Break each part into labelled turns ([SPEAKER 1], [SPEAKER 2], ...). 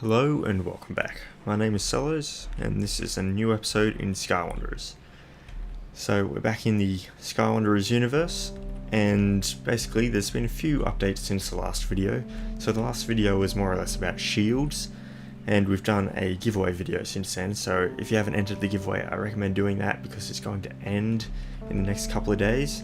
[SPEAKER 1] Hello and welcome back. My name is Sullosian and this is a new episode in Skywanderers. So we're back in the Skywanderers universe, and basically there's been a few updates since the last video. So the last video was more or less about shields, and we've done a giveaway video since then, so if you haven't entered the giveaway I recommend doing that because it's going to end in the next couple of days.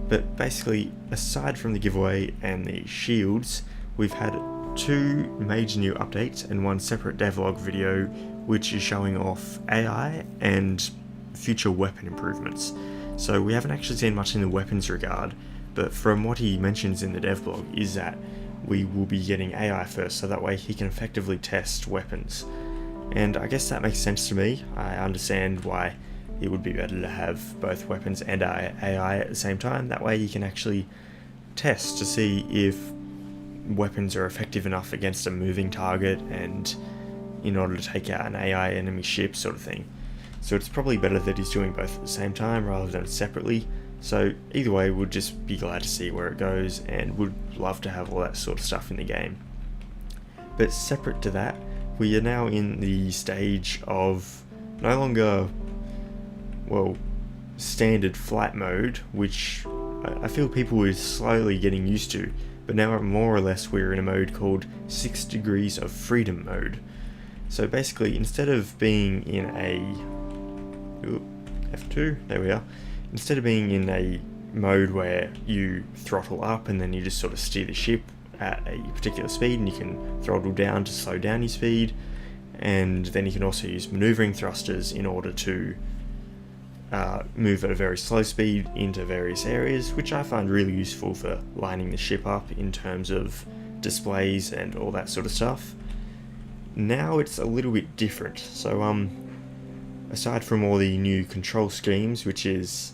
[SPEAKER 1] But basically, aside from the giveaway and the shields, we've had two major new updates and one separate devlog video which is showing off AI and future weapon improvements. So we haven't actually seen much in the weapons regard, but from what he mentions in the devlog is that we will be getting AI first, so that way he can effectively test weapons. And I guess that makes sense to me. I understand why it would be better to have both weapons and AI at the same time. That way you can actually test to see if weapons are effective enough against a moving target and in order to take out an AI enemy ship sort of thing. So it's probably better that he's doing both at the same time rather than separately. So either way, we'll just be glad to see where it goes and would love to have all that sort of stuff in the game. But separate to that, we are now in the stage of no longer, well, standard flight mode, which I feel people are slowly getting used to. But now more or less we're in a mode called 6 degrees of freedom mode. So basically, instead of being in a F2, there we are. Instead of being in a mode where you throttle up and then you just sort of steer the ship at a particular speed, and you can throttle down to slow down your speed, and then you can also use maneuvering thrusters in order to move at a very slow speed into various areas, which I find really useful for lining the ship up in terms of displays and all that sort of stuff. Now it's a little bit different. So aside from all the new control schemes, which is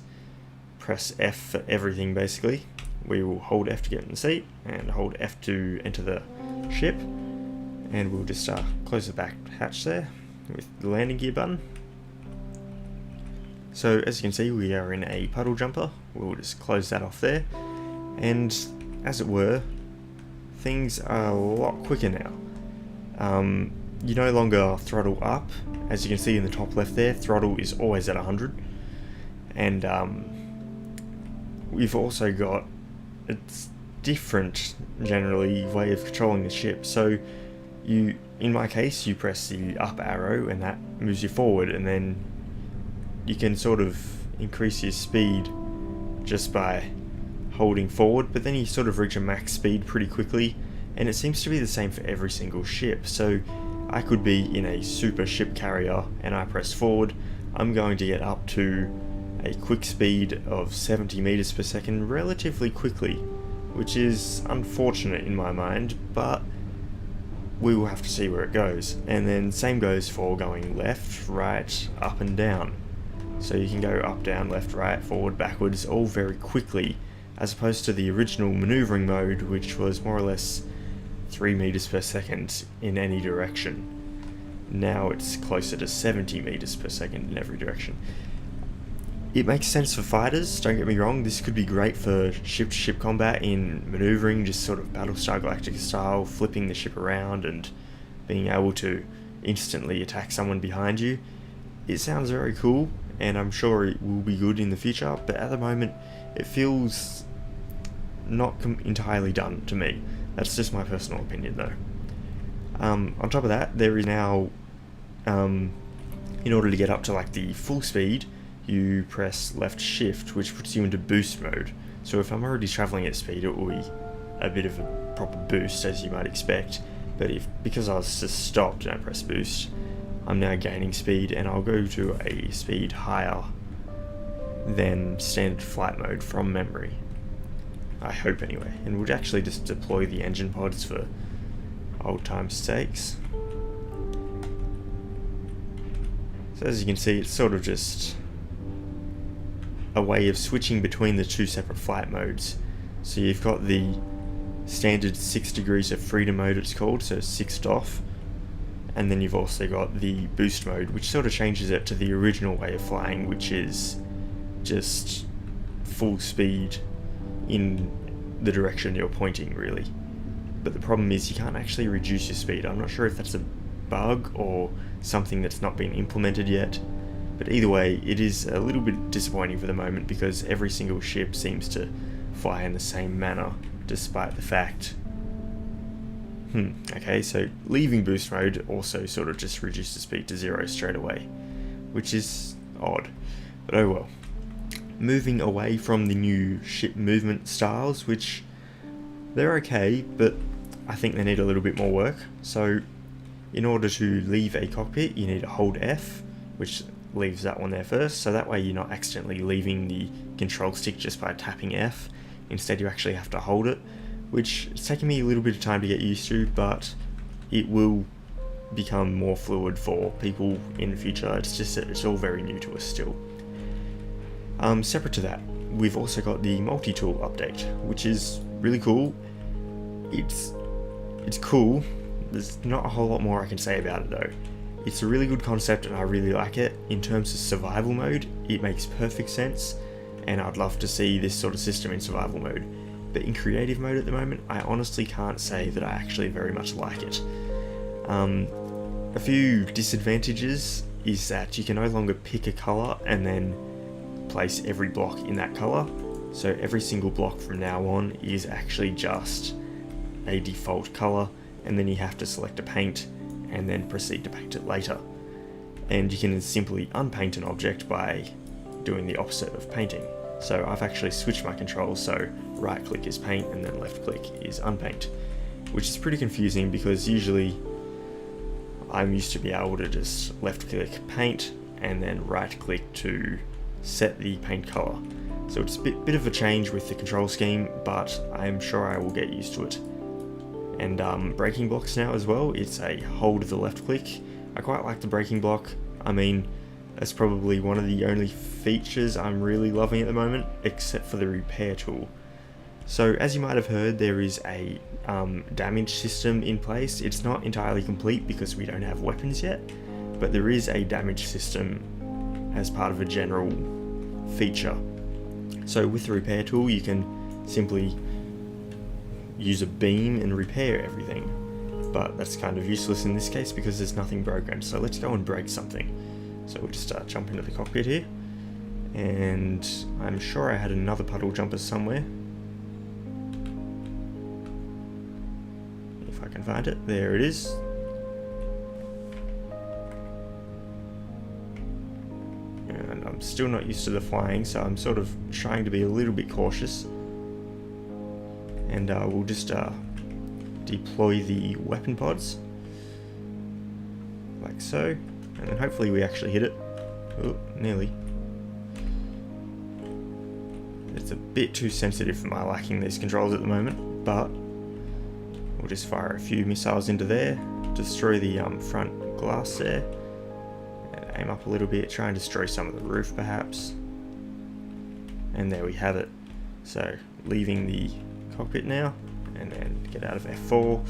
[SPEAKER 1] press F for everything basically, we will hold F to get in the seat and hold F to enter the ship, and we'll just close the back hatch there with the landing gear button. So as you can see, we are in a puddle jumper. We'll just close that off there, and as it were, things are a lot quicker now. You no longer throttle up. As you can see in the top left there, throttle is always at 100, and we've also got a different, generally, way of controlling the ship. So in my case, you press the up arrow and that moves you forward, and then you can sort of increase your speed just by holding forward, but then you sort of reach a max speed pretty quickly, and it seems to be the same for every single ship. So I could be in a super ship carrier and I press forward, I'm going to get up to a quick speed of 70 meters per second relatively quickly, which is unfortunate in my mind, but we will have to see where it goes. And then same goes for going left, right, up and down. So you can go up, down, left, right, forward, backwards, all very quickly, as opposed to the original maneuvering mode, which was more or less 3 meters per second in any direction. Now it's closer to 70 meters per second in every direction. It makes sense for fighters, don't get me wrong. This could be great for ship-to-ship combat in maneuvering, just sort of Battlestar Galactica style, flipping the ship around and being able to instantly attack someone behind you. It sounds very cool, and I'm sure it will be good in the future, but at the moment it feels not entirely done to me. That's just my personal opinion though. On top of that, there is now, in order to get up to like the full speed, you press left shift, which puts you into boost mode. So if I'm already travelling at speed, it will be a bit of a proper boost, as you might expect, but because I was just stopped and I press boost, I'm now gaining speed, and I'll go to a speed higher than standard flight mode from memory. I hope anyway. And we'll actually just deploy the engine pods for old time's sakes. So as you can see, it's sort of just a way of switching between the two separate flight modes. So you've got the standard 6 degrees of freedom mode, it's called, so 6 off. And then you've also got the boost mode, which sort of changes it to the original way of flying, which is just full speed in the direction you're pointing, really. but the problem is you can't actually reduce your speed. I'm not sure if that's a bug or something that's not been implemented yet, but either way, it is a little bit disappointing for the moment because every single ship seems to fly in the same manner, despite the fact... Okay, so leaving boost mode also sort of just reduces the speed to 0 straight away, which is odd, but oh well. Moving away from the new ship movement styles, which they're okay, but I think they need a little bit more work. So in order to leave a cockpit, you need to hold F, which leaves that one there first, so that way you're not accidentally leaving the control stick just by tapping F. Instead, you actually have to hold it, which it's taken me a little bit of time to get used to, but it will become more fluid for people in the future. It's just that it's all very new to us still. Separate to that, we've also got the Multitool update, which is really cool. It's cool. There's not a whole lot more I can say about it though. It's a really good concept and I really like it. In terms of survival mode, it makes perfect sense, and I'd love to see this sort of system in survival mode. But in creative mode at the moment, I honestly can't say that I actually very much like it. A few disadvantages is that you can no longer pick a colour and then place every block in that colour. So every single block from now on is actually just a default colour, and then you have to select a paint and then proceed to paint it later. And you can simply unpaint an object by doing the opposite of painting. So I've actually switched my controls, so right click is paint and then left click is unpaint, which is pretty confusing because usually I'm used to be able to just left click paint and then right click to set the paint color. So it's a bit of a change with the control scheme, but I'm sure I will get used to it. And braking blocks now as well, it's a hold the left click. I quite like the braking block. I mean, that's probably one of the only features I'm really loving at the moment, except for the repair tool. So as you might have heard, there is a damage system in place. It's not entirely complete because we don't have weapons yet, but there is a damage system as part of a general feature. So with the repair tool, you can simply use a beam and repair everything, but that's kind of useless in this case because there's nothing broken. So let's go and break something. So we'll just jump into the cockpit here, and I'm sure I had another puddle jumper somewhere. If I can find it, there it is. And I'm still not used to the flying, so I'm sort of trying to be a little bit cautious. And we'll just deploy the weapon pods, like so. And then hopefully we actually hit it. Oh, nearly. It's a bit too sensitive for my liking, these controls at the moment, but we'll just fire a few missiles into there, destroy the front glass there, and aim up a little bit, try and destroy some of the roof perhaps. And there we have it. So leaving the cockpit now, and then get out of F4,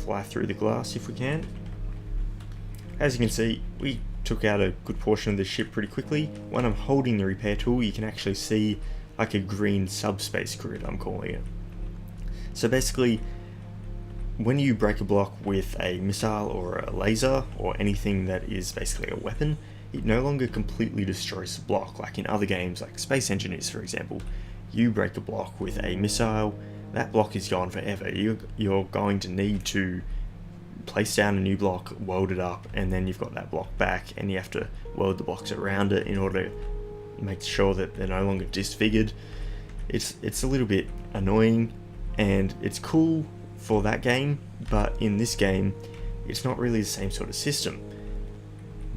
[SPEAKER 1] fly through the glass if we can. As you can see, we took out a good portion of the ship pretty quickly. When I'm holding the repair tool, you can actually see like a green subspace grid, I'm calling it. So basically, when you break a block with a missile or a laser or anything that is basically a weapon, it no longer completely destroys the block, like in other games like Space Engineers for example. You break a block with a missile, that block is gone forever. You're going to need to place down a new block, weld it up, and then you've got that block back, and you have to weld the blocks around it in order to make sure that they're no longer disfigured. It's a little bit annoying, and it's cool for that game, but in this game, it's not really the same sort of system.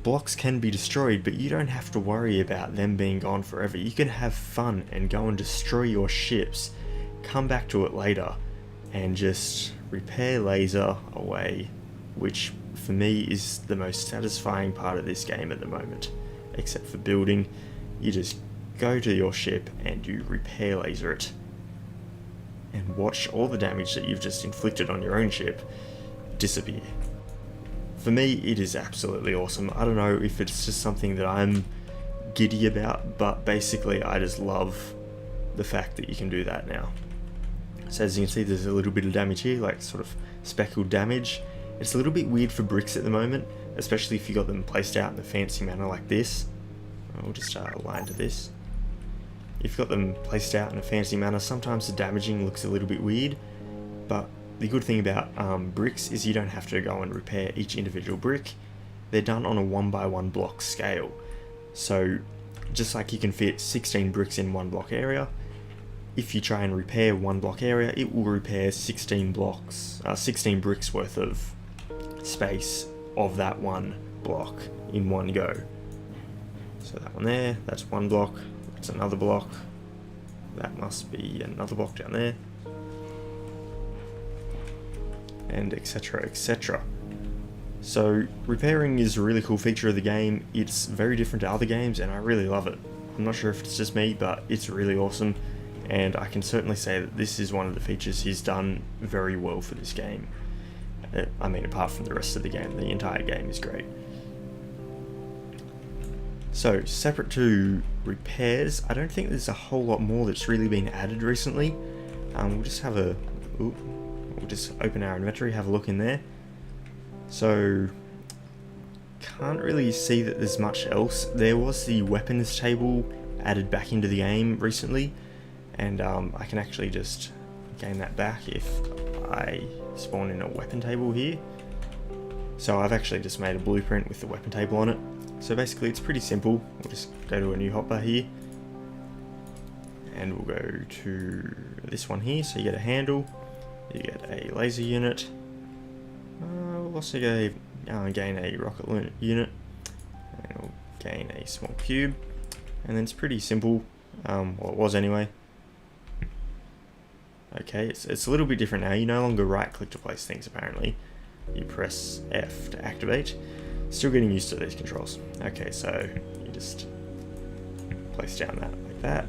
[SPEAKER 1] Blocks can be destroyed, but you don't have to worry about them being gone forever. You can have fun and go and destroy your ships, come back to it later, and just repair laser away, which for me is the most satisfying part of this game at the moment. Except for building, you just go to your ship and you repair laser it, and watch all the damage that you've just inflicted on your own ship disappear. For me, it is absolutely awesome. I don't know if it's just something that I'm giddy about, but basically I just love the fact that you can do that now. So as you can see, there's a little bit of damage here, like sort of speckled damage. It's a little bit weird for bricks at the moment, especially if you got them placed out in a fancy manner like this. We'll just align to this. If you've got them placed out in a fancy manner, sometimes the damaging looks a little bit weird, but the good thing about bricks is you don't have to go and repair each individual brick. They're done on a 1x1 block scale. So just like you can fit 16 bricks in one block area, if you try and repair one block area, it will repair 16 bricks worth of space of that one block in one go. So that one there, that's one block, that's another block, that must be another block down there, and etc, etc. So repairing is a really cool feature of the game. It's very different to other games and I really love it. I'm not sure if it's just me, but it's really awesome, and I can certainly say that this is one of the features he's done very well for this game. I mean, apart from the rest of the game, the entire game is great. So, separate to repairs, I don't think there's a whole lot more that's really been added recently. We'll just have a... we'll just open our inventory, have a look in there. So, can't really see that there's much else. There was the weapons table added back into the game recently, and I can actually just gain that back if I spawn in a weapon table here. So I've actually just made a blueprint with the weapon table on it. So basically it's pretty simple. We'll just go to a new hotbar here, and we'll go to this one here. So you get a handle, you get a laser unit, we'll also gain a rocket unit, and we'll gain a small cube, and then it's pretty simple, well it was anyway. Okay, it's a little bit different now. You no longer right click to place things apparently, you press F to activate. Still getting used to these controls. Okay, so you just place down that like that,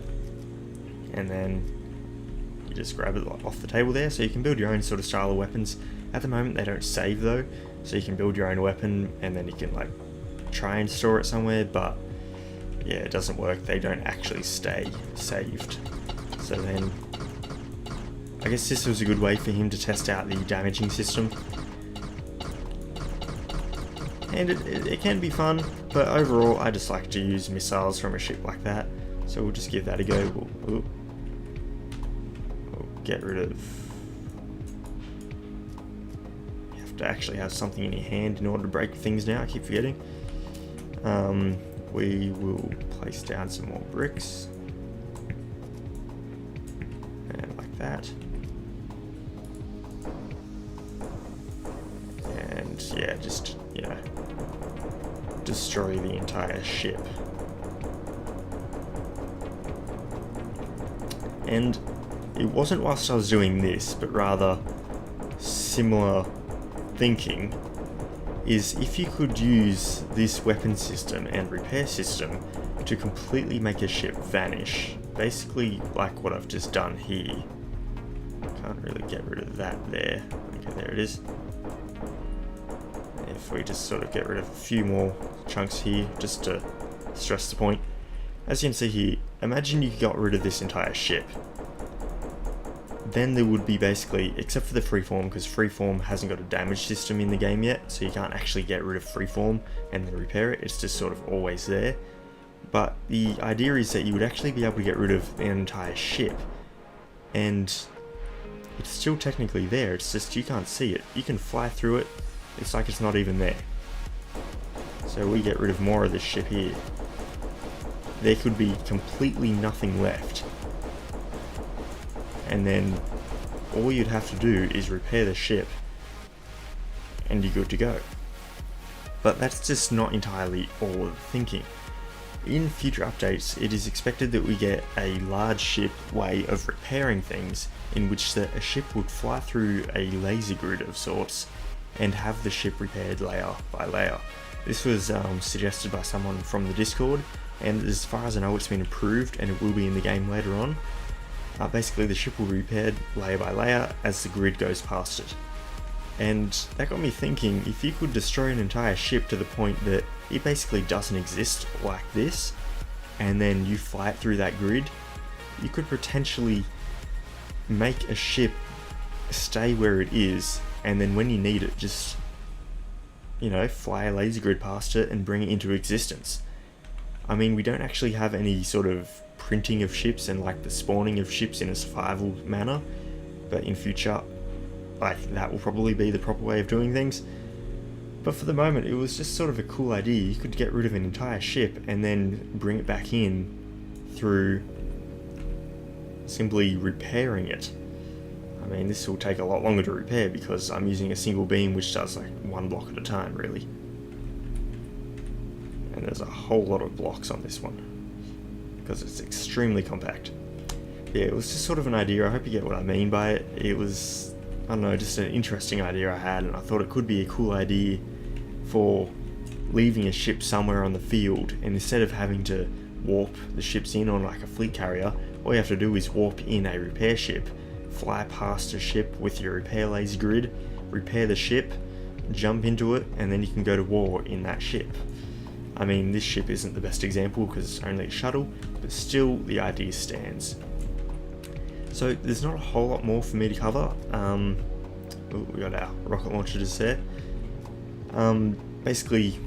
[SPEAKER 1] and then you just grab it off the table there. So you can build your own sort of style of weapons. At the moment they don't save though, so you can build your own weapon and then you can like try and store it somewhere, but yeah, it doesn't work. They don't actually stay saved. So then I guess this was a good way for him to test out the damaging system. And it can be fun, but overall I just like to use missiles from a ship like that. So we'll just give that a go. We'll get rid of... You have to actually have something in your hand in order to break things now, I keep forgetting. We will place down some more bricks. And like that. And yeah, just, you know, destroy the entire ship. And it wasn't whilst I was doing this, but rather similar thinking, is if you could use this weapon system and repair system to completely make a ship vanish, basically like what I've just done here. Can't really get rid of that there. Okay, there it is. If we just sort of get rid of a few more chunks here, just to stress the point. As you can see here, imagine you got rid of this entire ship. Then there would be basically, except for the freeform, because freeform hasn't got a damage system in the game yet, so you can't actually get rid of freeform and then repair it, it's just sort of always there. But the idea is that you would actually be able to get rid of an entire ship, and it's still technically there, it's just you can't see it. You can fly through it, it's like it's not even there. So we get rid of more of this ship here. There could be completely nothing left. And then all you'd have to do is repair the ship and you're good to go. But that's just not entirely all of the thinking. In future updates, it is expected that we get a large ship way of repairing things, in which a ship would fly through a laser grid of sorts and have the ship repaired layer by layer. This was suggested by someone from the Discord, and as far as I know it's been improved and it will be in the game later on. Basically the ship will be repaired layer by layer as the grid goes past it. And that got me thinking, if you could destroy an entire ship to the point that it basically doesn't exist like this, and then you fly it through that grid, you could potentially make a ship stay where it is, and then when you need it, just, you know, fly a laser grid past it and bring it into existence. I mean, we don't actually have any sort of printing of ships and like the spawning of ships in a survival manner, but in future, like, that will probably be the proper way of doing things. But for the moment, it was just sort of a cool idea. You could get rid of an entire ship and then bring it back in through simply repairing it. I mean, this will take a lot longer to repair because I'm using a single beam which does like one block at a time, really. And there's a whole lot of blocks on this one because it's extremely compact. Yeah, it was just sort of an idea. I hope you get what I mean by it. It was, I don't know, just an interesting idea I had, and I thought it could be a cool idea for leaving a ship somewhere on the field, and instead of having to warp the ships in on like a fleet carrier, all you have to do is warp in a repair ship, fly past a ship with your repair laser grid, repair the ship, jump into it, and then you can go to war in that ship. I mean, this ship isn't the best example because it's only a shuttle, but still the idea stands. So there's not a whole lot more for me to cover. We got our rocket launcher just there. Basically,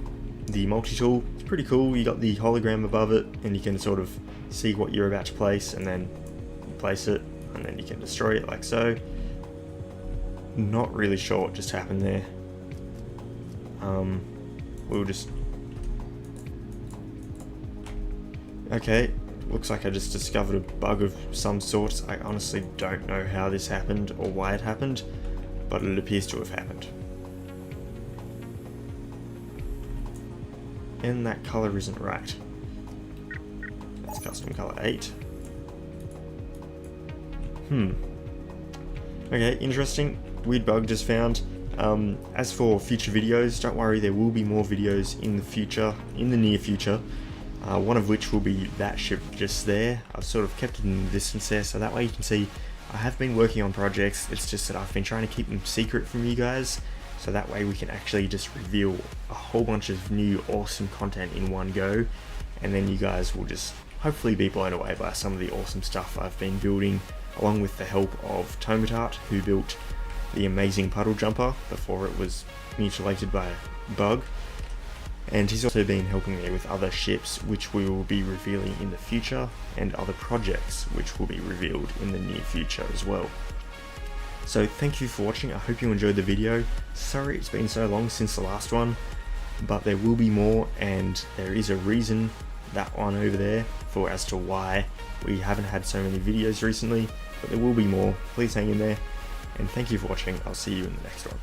[SPEAKER 1] the multi-tool is pretty cool. You got the hologram above it, and you can sort of see what you're about to place, and then you place it, and then you can destroy it like so. Not really sure what just happened there. We'll just... Okay, looks like I just discovered a bug of some sort. I honestly don't know how this happened or why it happened, but it appears to have happened. And that color isn't right. That's custom color 8. Okay, interesting. Weird bug just found. As for future videos, don't worry, there will be more videos in the future, in the near future. One of which will be that ship just there. I've sort of kept it in the distance there, so that way you can see I have been working on projects. It's just that I've been trying to keep them secret from you guys, so that way we can actually just reveal a whole bunch of new awesome content in one go, and then you guys will just hopefully be blown away by some of the awesome stuff I've been building, along with the help of Tomatart, who built the amazing Puddle Jumper before it was mutilated by a bug. And he's also been helping me with other ships which we will be revealing in the future, and other projects which will be revealed in the near future as well. So thank you for watching. I hope you enjoyed the video. Sorry it's been so long since the last one, but there will be more, and there is a reason, that one over there, for as to why we haven't had so many videos recently, but there will be more. Please hang in there, and thank you for watching. I'll see you in the next one.